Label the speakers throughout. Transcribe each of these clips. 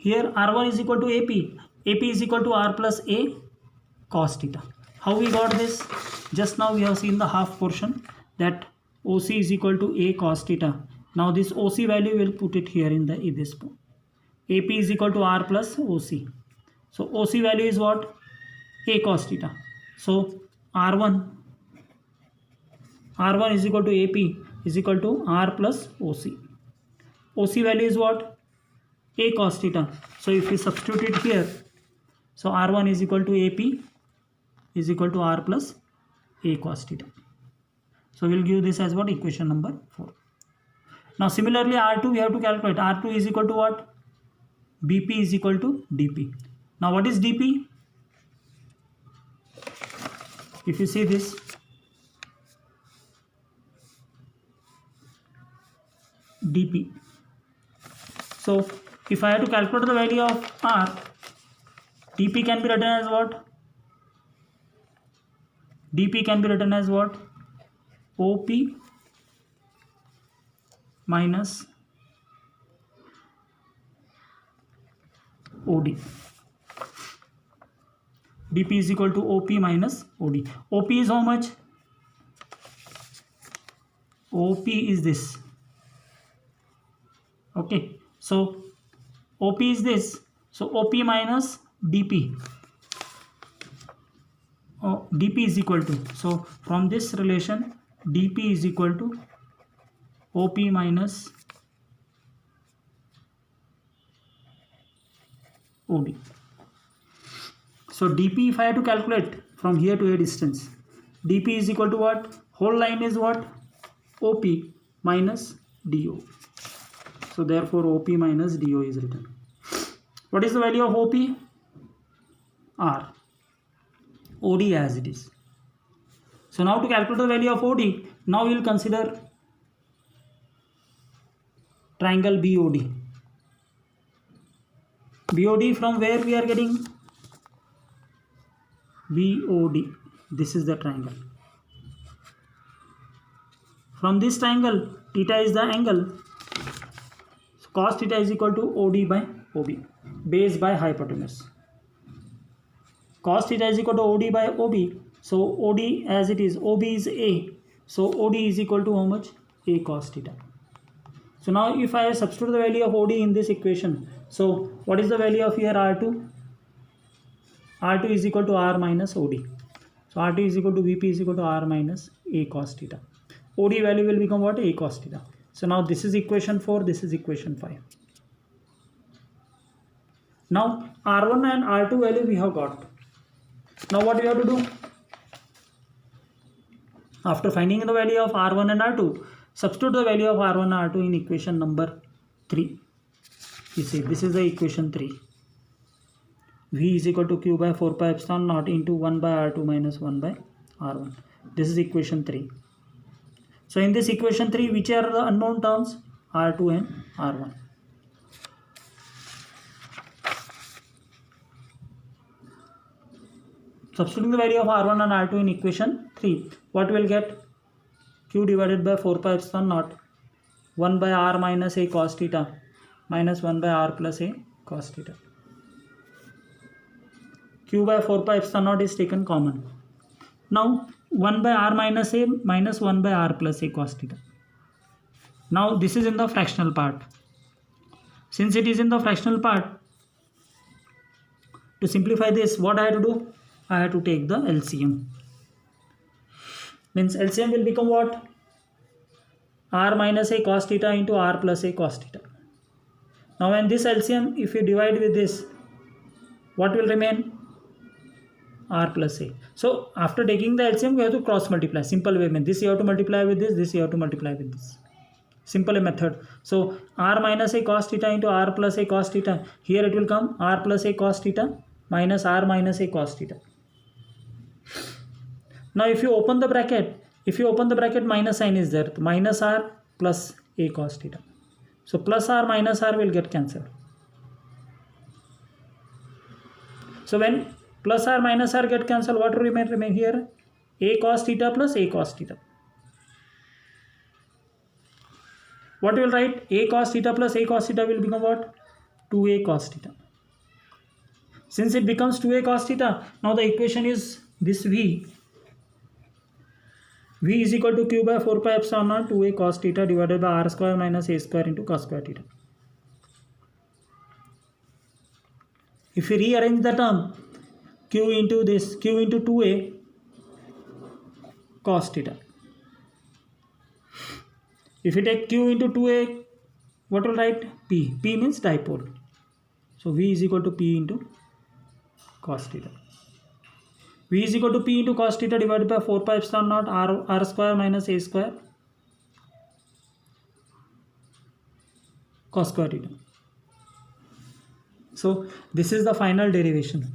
Speaker 1: here R1 is equal to AP. AP is equal to R plus A cos theta. How we got this? Just now we have seen the half portion, that OC is equal to A cos theta. Now this OC value will put it here in this point. AP is equal to R plus OC. So OC value is what? A cos theta. So R1 is equal to AP is equal to R plus OC. OC value is what? A cos theta. So if we substitute it here, so R1 is equal to AP is equal to R plus A cos theta. So we'll give this as what? Equation number 4. Now similarly R2 we have to calculate. R2 is equal to what? BP is equal to DP. Now what is DP? If you see this, DP. So if I have to calculate the value of R, DP can be written as what? DP can be written as what? OP minus OD. DP is equal to OP minus OD. OP is how much? OP is this. Okay, so OP is this. So OP minus DP. Oh, DP is equal to. So from this relation, DP is equal to OP minus OD. So DP, if I have to calculate from here to a distance, DP is equal to what? Whole line is what? OP minus DO. So therefore OP minus DO is written. What is the value of OP? R. OD as it is. So now to calculate the value of OD, now we will consider triangle BOD. BOD, from where we are getting? BOD. This is the triangle. From this triangle, theta is the angle. So cos theta is equal to OD by OB. Base by hypotenuse. Cos theta is equal to OD by OB. So OD as it is, OB is A. So OD is equal to how much? A cos theta. So now if I substitute the value of OD in this equation, so what is the value of here R2? R2 is equal to R minus OD. So R2 is equal to VP is equal to R minus A cos theta. OD value will become what? A cos theta. So now this is equation 4, this is equation 5. Now R1 and R2 value we have got. Now what we have to do? After finding the value of R1 and R2, substitute the value of R1 and R2 in equation number 3. You see, this is the equation 3. V is equal to Q by 4 pi epsilon naught into 1 by R2 minus 1 by R1. This is equation 3. So in this equation 3, which are the unknown terms? R2 and R1. Substituting the value of R1 and R2 in equation 3, what will get? Q divided by 4 pi epsilon naught 1 by R minus A cos theta minus 1 by R plus A cos theta. Q by 4 pi epsilon naught is taken common. Now 1 by R minus A minus 1 by R plus A cos theta. Now this is in the fractional part. Since it is in the fractional part, to simplify this, what I have to do? I have to take the LCM. Means LCM will become what? R minus A cos theta into R plus A cos theta. Now when this LCM, if you divide with this, what will remain? R plus A. So after taking the LCM, we have to cross multiply. Simple way. This you have to multiply with this you have to multiply with this. Simple method. So R minus A cos theta into R plus A cos theta. Here it will come R plus A cos theta minus R minus A cos theta. Now if you open the bracket, minus sign is there. Minus R plus A cos theta. So plus R minus R will get cancelled. So when plus R minus R get cancelled, what will remain here? A cos theta plus A cos theta. What will write? A cos theta plus A cos theta will become what? 2a cos theta. Since it becomes 2a cos theta, now the equation is this v is equal to q by 4 pi epsilon naught 2a cos theta divided by r square minus a square into cos square theta. If we rearrange the term, q into 2a cos theta. If you take q into 2a, what will write? P means dipole. So v is equal to p into cos theta. V is equal to p into cos theta divided by 4 pi epsilon naught r square minus a square cos square theta. So this is the final derivation.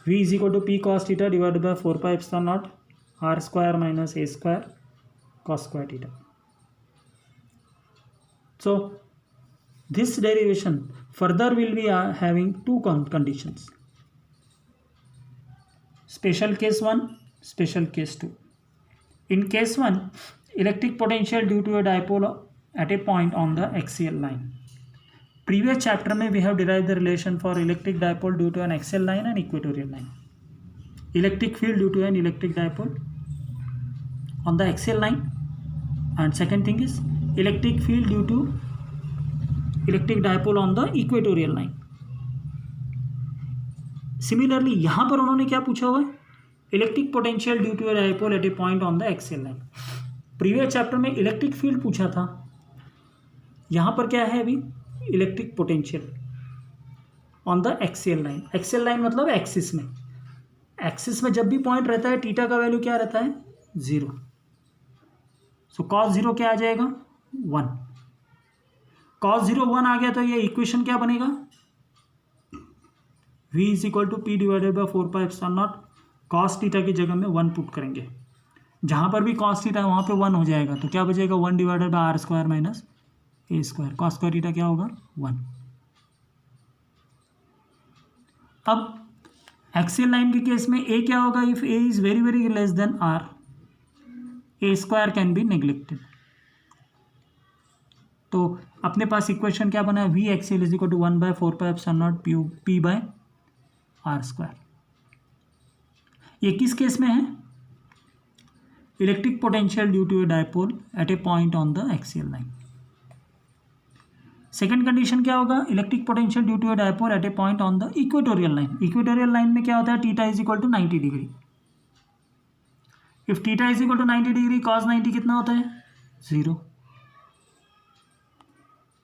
Speaker 1: V is equal to p cos theta divided by 4 pi epsilon naught r square minus a square cos square theta. So this derivation further will be having two conditions. Special case 1, special case 2. In case 1, electric potential due to a dipole at a point on the axial line. Previous chapter में we have derived the relation for electric dipole due to an axial line and equatorial line. Electric field due to an electric dipole on the axial line, and second thing is electric field due to electric dipole on the equatorial line. Similarly यहाँ पर उन्होंने क्या पूछा हुआ है? Electric potential due to a dipole at a point on the axial line. Previous chapter में electric field पूछा था, यहाँ पर क्या है अभी? Electric potential on the axial line. Axial line मतलब एक्सिस में. एक्सिस में जब भी पॉइंट रहता है थीटा का वैल्यू क्या रहता है? 0. सो cos 0 क्या आ जाएगा? 1. cos 0 1 आ गया तो ये इक्वेशन क्या बनेगा? v is equal to p divided by 4 pi epsilon naught. cos theta की जगह में 1 पुट करेंगे. जहाँ पर भी cos थीटा है वहाँ पे 1 हो जाएगा, तो क्या बचेगा? 1 divided by r square minus a square. cos square theta क्या होगा? 1. अब एक्सियल लाइन के केस में a क्या होगा? If a is very very less than r, a square can be neglected. तो अपने पास इक्वेशन क्या बना है? v axial is equal to 1 by 4 pi epsilon naught p by are square. ये किस केस में है? Electric potential due to a dipole at a point on the axial line. Second condition क्या होगा? Electric potential due to a dipole at a point on the equatorial line. Equatorial line में क्या होता है? Theta is equal to 90 degree. If theta is equal to 90 degree, cos 90 कितना होता है? 0.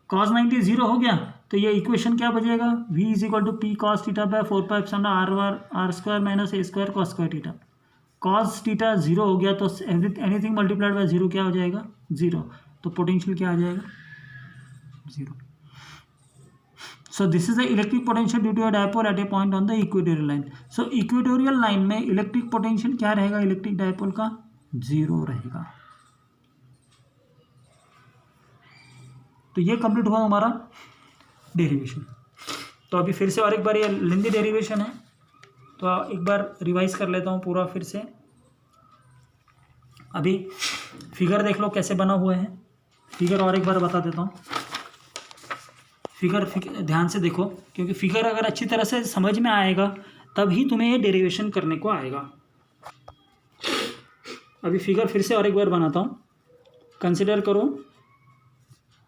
Speaker 1: cos 90 0 हो गया तो ये इक्वेशन क्या बचेगा? v is equal to p cos theta by 4 pi epsilon r square minus a square cos square theta. cos theta 0 हो गया तो एनीथिंग मल्टीप्लाइड बाय 0 क्या हो जाएगा? 0. तो पोटेंशियल क्या आ जाएगा? 0. So this is the electric potential due to a dipole at a point on the equatorial line. So equatorial line में इलेक्ट्रिक पोटेंशियल क्या रहेगा? इलेक्ट्रिक डाइपोल का 0 रहेगा. तो ये कंप्लीट हुआ हमारा डेरिवेशन. तो अभी फिर से और एक बार ये लेंदी डेरिवेशन है, तो एक बार रिवाइज कर लेता हूँ पूरा फिर से. अभी फिगर देख लो कैसे बना हुआ है. फिगर और एक बार बता देता हूँ. फिगर ध्यान से देखो, क्योंकि फिगर अगर अच्छी तरह से समझ में आएगा तभी तुम्हें ये डेरिवेशन करने को आएगा. अभी फिगर फिर से और एक बार बनाता हूँ. कंसिडर करो,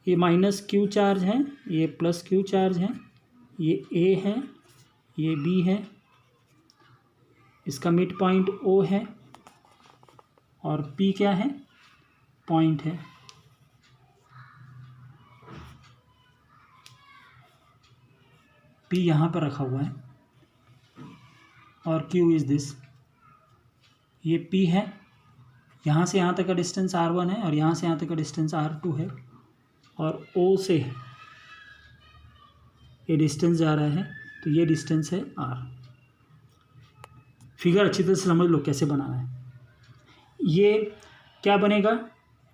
Speaker 1: ये माइनस क्यू चार्ज है, ये प्लस क्यू चार्ज है, ये ए है, ये बी है, इसका मिड पॉइंट ओ है और पी क्या है? पॉइंट है. पी यहाँ पर रखा हुआ है और क्यू इज दिस. ये पी है, यहाँ से यहाँ तक का डिस्टेंस r1 है और यहाँ से यहाँ तक का डिस्टेंस r2 है और O से ये डिस्टेंस जा रहा है, तो ये डिस्टेंस है R. फिगर अच्छी तरह से समझ लो कैसे बनाना है. ये क्या बनेगा?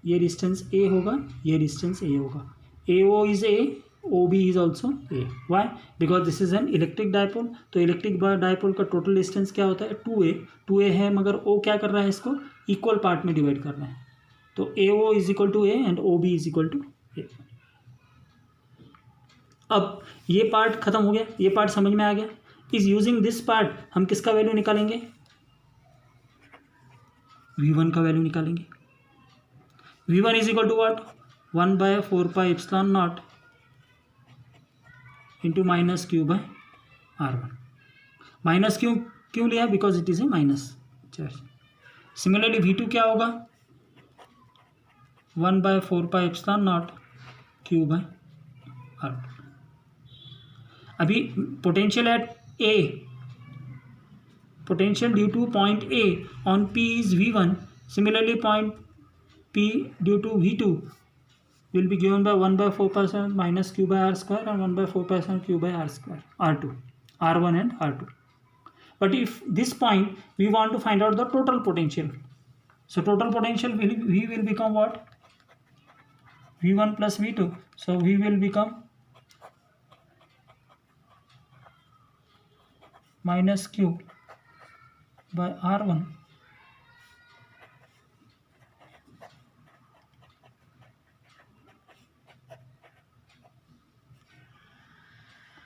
Speaker 1: ये डिस्टेंस A होगा, ये डिस्टेंस A होगा. AO is A, OB is also A. Why? Because this is an electric dipole. तो इलेक्ट्रिक डाइपोल का टोटल डिस्टेंस क्या होता है? 2A है, मगर O क्या कर रहा है? इसको इक्वल पार्ट में डिवाइड कर रहा है. तो AO is equal to A and OB is equal to A. अब ये पार्ट खत्म हो गया, ये पार्ट समझ में आ गया। इज यूजिंग दिस पार्ट हम किसका वैल्यू निकालेंगे, V1 का वैल्यू निकालेंगे। V1 is equal to what, 1/4πε0 into minus Q by R1। Minus क्यों लिया, because it is a minus charge. Similarly V2 क्या होगा, 1/4πε0 क्यू बाय R2। अभी potential at A, potential due to point A on P is V1. Similarly, point P due to V2 will be given by 1/4% minus q by r square and 1/4% q by r square, R2, R1 and R2. But if this point we want to find out the total potential, so total potential V will become what, V1 plus V2. So V will become minus q by R1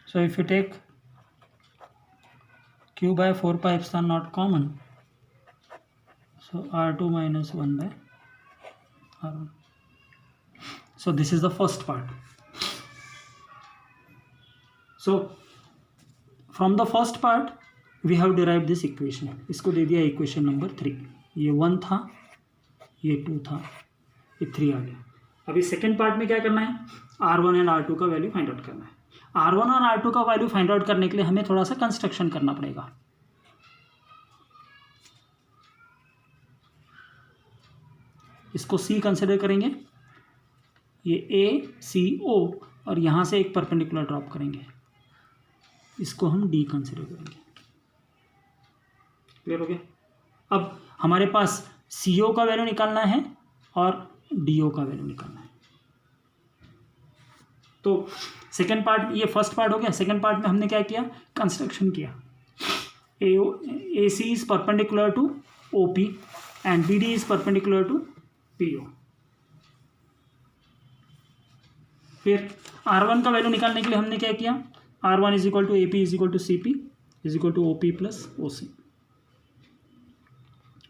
Speaker 1: so if you take q by 4πε0 common, so R2 minus 1 by R1. So this is the first part. So from the first part we have derived this equation. इसको दे दिया equation number 3, ये 1 था, ये 2 था, ये 3 आ गया। अभी second part में क्या करना है, R1 एंड R2 का वैल्यू फाइंड आउट करना है। R1 और R2 का वैल्यू फाइंड आउट करने के लिए हमें थोड़ा सा कंस्ट्रक्शन करना पड़ेगा। इसको C कंसिडर करेंगे, ये A C O और यहाँ से एक परपेंडिकुलर ड्रॉप करेंगे, इसको हम D कंसिडर करेंगे। क्लियर हो गया। अब हमारे पास CO का वैल्यू निकालना है और DO का वैल्यू निकालना है। तो सेकेंड पार्ट, ये फर्स्ट पार्ट हो गया। सेकेंड पार्ट में हमने क्या किया, कंस्ट्रक्शन किया। AC is perpendicular to OP and BD is perpendicular to PO। फिर R1 का वैल्यू निकालने के लिए हमने क्या किया, R1 is equal to AP is equal to CP is equal to OP plus OC।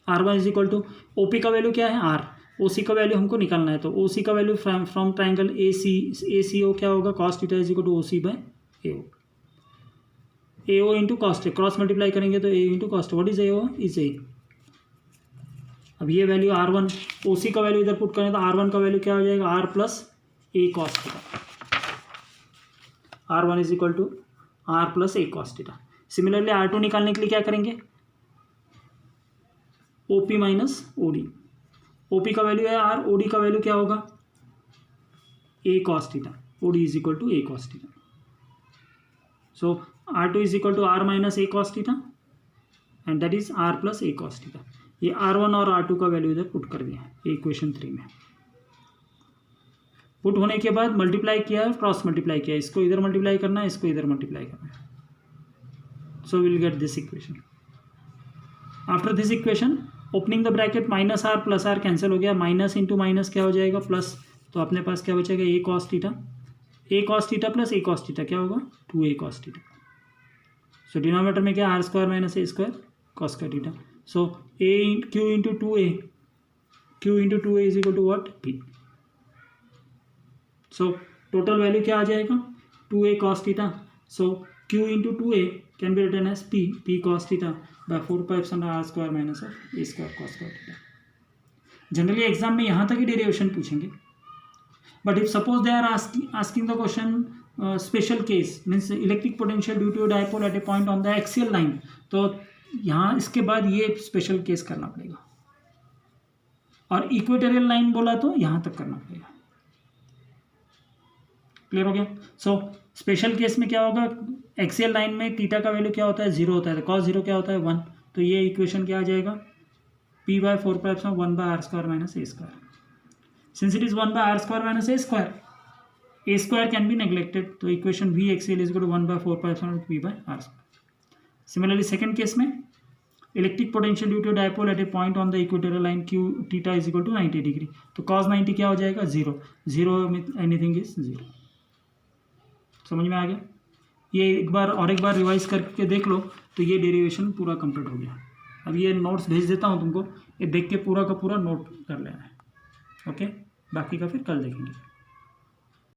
Speaker 1: R1 is equal to OP का value क्या है R, OC का वैल्यू हमको निकालना है। तो OC का वैल्यू फ्रॉम ट्राइंगल ACO क्या होगा, cos थीटा is equal to OC by AO। AO into cost, cross multiply करेंगे तो A into cost, what is AO is A। अब ये वैल्यू R1, OC का वैल्यू इधर पुट करें तो R1 का वैल्यू क्या हो जाएगा, R plus A cos theta. R1 is equal to R plus A cos theta. Similarly R2 निकालने के लिए क्या करेंगे, OP माइनस OD। OP का वैल्यू है R, OD का वैल्यू क्या होगा, A cos theta, OD is equal to A cos theta. So R2 is equal to R minus A cos theta and that is R plus A cos theta. ये R1 और R2 का वैल्यू इधर put कर दिया है equation 3 में। Put होने के बाद मल्टीप्लाई किया है, क्रॉस मल्टीप्लाई किया है, इसको इधर मल्टीप्लाई करना है, इसको इधर मल्टीप्लाई करना है। So will get this equation. After this equation opening the bracket, minus r plus r cancel हो गया, माइनस इंटू माइनस क्या हो जाएगा प्लस, तो अपने पास क्या बचेगा, A cos theta, A cos theta plus A cos theta क्या होगा 2A cos theta. So denominator में क्या, R square minus A square cos square theta. So Q into 2A, Q into 2A is equal to what, P। So total value क्या आ जाएगा, 2A cos theta. So Q into 2A can be written as P cos theta by 4π r square minus of A square cos square theta. Generally exam में यहाँ तक ही derivation पूछेंगे, but if suppose they are asking the question special case means electric potential due to dipole at a point on the axial line, तो यहाँ इसके बाद ये स्पेशल केस करना पड़ेगा, और इक्वेटोरियल लाइन बोला तो यहाँ तक करना पड़ेगा। क्लियर हो गया। सो स्पेशल केस में क्या होगा, एक्सियल लाइन में थीटा का वैल्यू क्या होता है, 0 होता है, तो कॉस 0 क्या होता है 1। तो ये इक्वेशन क्या आ जाएगा, P by 4π 1 by are square minus A square. Since it is 1 by are square minus A square can be neglected, तो equation V axial is equal to 1 by 4π P by are square. Similarly second case में electric potential due to dipole at a point on the equatorial line Q theta is equal to 90 degree, तो cos 90 क्या हो जाएगा 0 में anything is 0। समझ में आ गया? ये एक बार रिवाइज करके देख लो तो ये डेरिवेशन पूरा कंप्लीट हो गया। अब ये नोट्स भेज देता हूँ तुमको, ये देख के पूरा का पूरा नोट कर लेना है। ओके, बाकी का फिर कल देखेंगे।